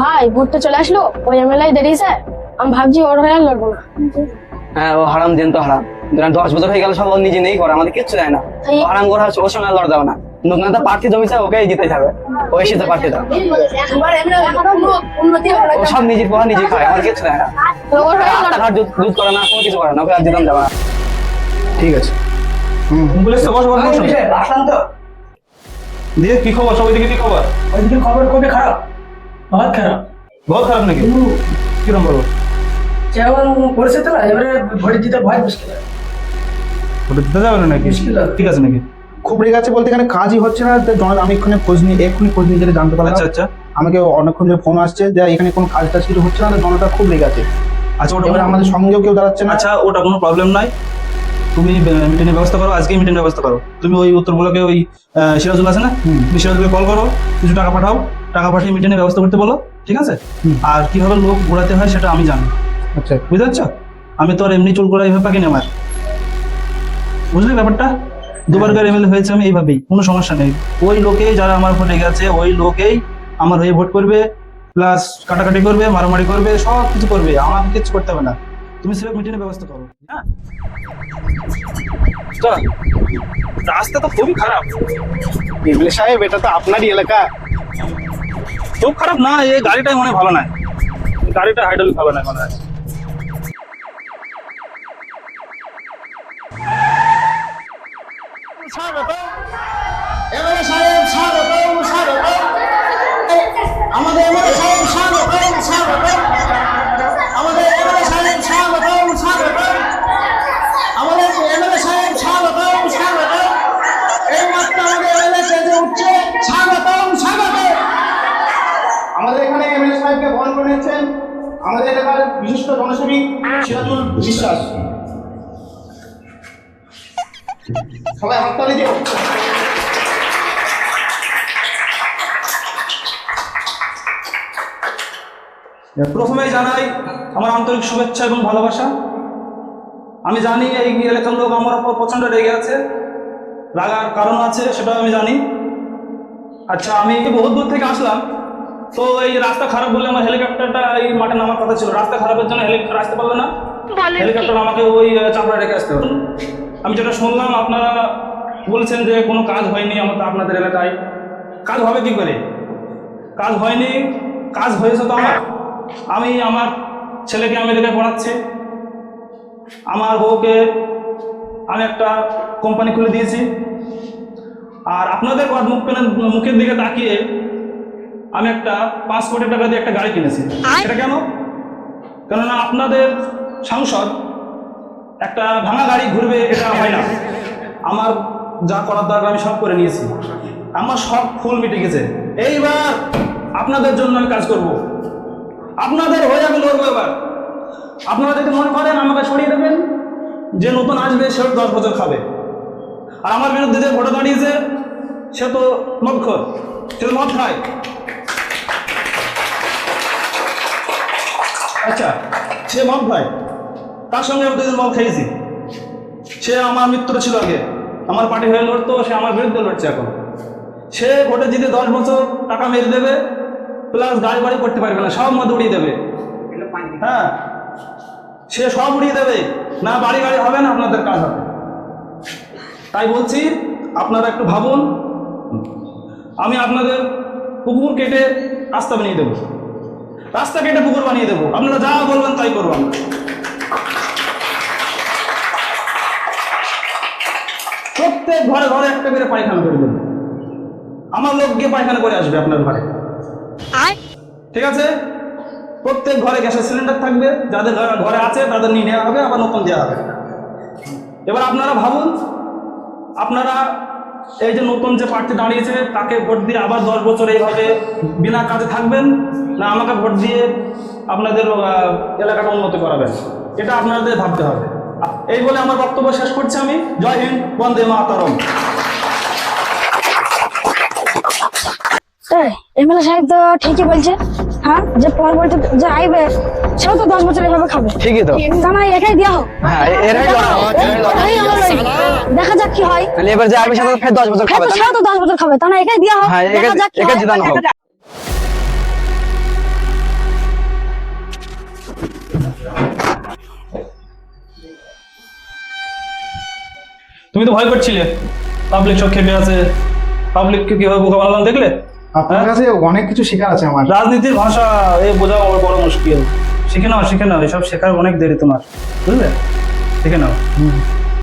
ভাই ভোটটা চলে আসলো, ওই এমএলএ দাঁড়িয়েছে, আমি ভাবছি ওর হয়ে আর লড়বো না। হ্যাঁ, ও হারাম দেন তো হারাম। 10 বছর হয়ে গেল, সব ও নিজে নেই করে, আমাদের কিচ্ছু দেয় না। ও হারাম করা হচ্ছে, ওর সঙ্গে আর লড় দেবে না। নতুন একটা প্রার্থী জমিছে, ওকেই জিতে যাবে। ওই শীতে প্রার্থীটা ও সব নিজের পড়া নিজে খায়, আমাদের কিচ্ছু দেয় না। রাস্তাঘাট দুধ করে না, কোনো কিছু করে না, ওকে আর দিতাম যাবে না। ঠিক আছে। দিয়ে কি খবর? সব ওইদিকে কি খবর? ওইদিকে খবর খুবই খারাপ, বহুত খারাপ। বহুত খারাপ নাকি? কিরম বলবো? যেমন পরিস্থিতি না, এবারে ভোট দিতে ভয় মুশকিল হয়। ওটা দিতে যাবে না নাকি? মুশকিল হয়। ঠিক আছে নাকি? খুব রেগে আছে বলতে এখানে কাজই হচ্ছে না। আমি এক্ষুনি খোঁজ নিয়ে যেটা জানতে পারলাম। আচ্ছা আচ্ছা আমাকে অনেকক্ষণ ধরে ফোন আসছে যে এখানে কোনো কাজ টাজ কিছু হচ্ছে না, জনতা খুব রেগে আছে। আচ্ছা, ওটা এবার আমাদের সঙ্গেও কেউ দাঁড়াচ্ছে না। আচ্ছা, ওটা কোনো প্রবলেম নাই। তুমি মিটিং এর ব্যবস্থা করো, আজকে মিটিং এর ব্যবস্থা করো। তুমি ওই উত্তর ব্লকে ওই সিরাজুল আছে না, তুমি সিরাজুলকে কল করো, কিছু টাকা পাঠাও, টাকা পাঠিয়ে মিটিং এর ব্যবস্থা করতে বলো, ঠিক আছে? আর কিভাবে লোক ঘোরাতে হয় সেটা আমি জানি, আচ্ছা, বুঝতে পারছো? আমি তো আর এমনি চুল করা এইভাবে পাকিনি আমার, বুঝলি ব্যাপারটা? দুবার করে এমএলএ হয়েছে আমি এইভাবেই, কোনো সমস্যা নেই। ওই লোকেই যারা আমার ভোটে গেছে, ওই লোকেই আমার হয়ে ভোট করবে, প্লাস কাটাকাটি করবে, মারামারি করবে, সব কিছু করবে, আমাকে কিছু করতে হবে না। তুমি সিলেক্ট মিটিংয়ের ব্যবস্থা করো। হ্যাঁ, চল। রাস্তা তো খুবই খারাপ। এমএলএ সাহেব, এটা তো আপনারই এলাকা। খুব খারাপ না, এই গাড়িটাই মনে হয় ভালো নাই, গাড়িটা হাইড্রোলিক ভালো নাই মনে হয়। এমএলএ সাহেব স্বাগতম, স্বাগতম। আমাদের এমএলএ সাহেব স্বাগতম, স্বাগতম। আমাদের এমএলএ সাহেব স্বাগতম, স্বাগতম। আমাদের এমএলএ সাহেব স্বাগতম, স্বাগতম। এই মাত্র আমাদের এমএলএ স্টেজে উঠছে, স্বাগতম, স্বাগতম। আমাদের এখানে এমএলএ সাহেবকে বরণ করে নিচ্ছেন আমাদের এলাকার বিশিষ্ট জনসেবী সিরাজুল বিশ্বাস। সবাই হাততালি দিও। প্রথমেই জানাই আমার আন্তরিক শুভেচ্ছা এবং ভালোবাসা। আমি জানি এই এলাকার লোক আমার উপর প্রচন্ড রেগে আছে, রাগার কারণ আছে, সেটাও আমি জানি। আচ্ছা, আমি বহুত দূর থেকে আসলাম, তো এই রাস্তা খারাপ বলে আমার হেলিকপ্টারটা এই মাঠে নামার কথা ছিল। রাস্তা খারাপের জন্য হেলিকপ্টার আসতে পারলো না, হেলিকপ্টার আমাকে ওই চাপড়া রেখে আসতে হলো। আমি যেটা শুনলাম, আপনারা বলছেন যে কোনো কাজ হয়নি আপনাদের এলাকায়। কাজ হবে কি করে? কাজ হয়নি, কাজ হয়েছে তো আমি আমার ছেলেকে আমেরিকায় পড়াচ্ছি, আমার বউকে আমি একটা কোম্পানি খুলে দিয়েছি। আর আপনাদের মুখের দিকে তাকিয়ে আমি একটা 5 কোটি টাকা দিয়ে একটা গাড়ি কিনেছি। সেটা কেন? কেননা আপনাদের সাংসদ একটা ভাঙা গাড়ি ঘুরবে, এটা হয় না। আমার যা করার দরকার আমি সব করে নিয়েছি, আমার সব ফুল মিটে গেছে। এইবার আপনাদের জন্য আমি কাজ করব, আপনাদের হয়ে আমি লড়বো। এবার আপনারা যদি মনে করেন আমাকে সরিয়ে দেবেন, যে নতুন আসবে সে 10 বছর খাবে। আর আমার বিরুদ্ধে যে ভোটে দাঁড়িয়েছে সে তো মদখোর, সে তো মদ খায়। আচ্ছা, সে মদ খায়, তার সঙ্গে আমি 2 দিন মদ খাইয়েছি। সে আমার মিত্র ছিল আগে, আমার পার্টি হয়ে লড়তো, সে আমার বিরুদ্ধে লড়ছে এখন। সে ভোটে জিতে 10 বছর টাকা মেরে দেবে, প্লাস গাড়ি বাড়ি করতে পারবে না, সব মদ উড়িয়ে দেবে। হ্যাঁ, সে সব উড়িয়ে দেবে, না বাড়ি গাড়ি হবে না আপনাদের কাজ হবে। তাই বলছি, আপনারা একটু ভাবুন। আমি আপনাদের পুকুর কেটে রাস্তা বানিয়ে দেবো, রাস্তা কেটে পুকুর বানিয়ে দেবো, আপনারা যা বলবেন তাই করবো। প্রত্যেক ঘরে ঘরে একটা করে পায়খানা করে দেবো, আমার লোক গিয়ে পায়খানা করে আসবে আপনার ঘরে, ঠিক আছে? প্রত্যেক ঘরে গ্যাসের সিলিন্ডার থাকবে, যাদের ঘরে আছে তাদের নিয়ে নেওয়া হবে, আবার নতুন দেওয়া হবে। এবার আপনারা ভাবুন, আপনারা এই যে নতুন যে প্রার্থী দাঁড়িয়েছে তাকে ভোট দিয়ে আবার 10 বছর এইভাবে বিনা কাজে থাকবেন, না আমাকে ভোট দিয়ে আপনাদের এলাকাটা উন্নতি করাবেন? এটা আপনাদের ভাবতে হবে। এই বলে আমার বক্তব্য শেষ করছি আমি। জয় হিন্দ, বন্দে মাতরম। এমএলএ সাহেব তো ঠিকই বলছে। হ্যাঁ, যে পরবর্তী যে আইবে সেও তো 10 বছর এভাবে খাবে। ঠিকই তো। তা না একাই দেওয়া হোক। হ্যাঁ, এরাই দেখা যাক কি হয়। তাহলে এবার যে আসবে সে তো ফের 10 বছর খাবে, সেও তো 10 বছর খাবে, তা না একাই দেওয়া হোক। হ্যাঁ, দেখা যাক কি একা হয়। জিতানো হোক। তুমি তো ভয় করছিলে, পাবলিক সব খেপে আছে, পাবলিককে কিভাবে বোকা বানালাম দেখলে? আপনার কাছে অনেক কিছু শেখার আছে আমার। রাজনীতির ভাষা এ বোঝা বড় মুশকিল। শিখে নাও, এসব শেখার অনেক দেরি তোমার, বুঝলে? শিখে নাও।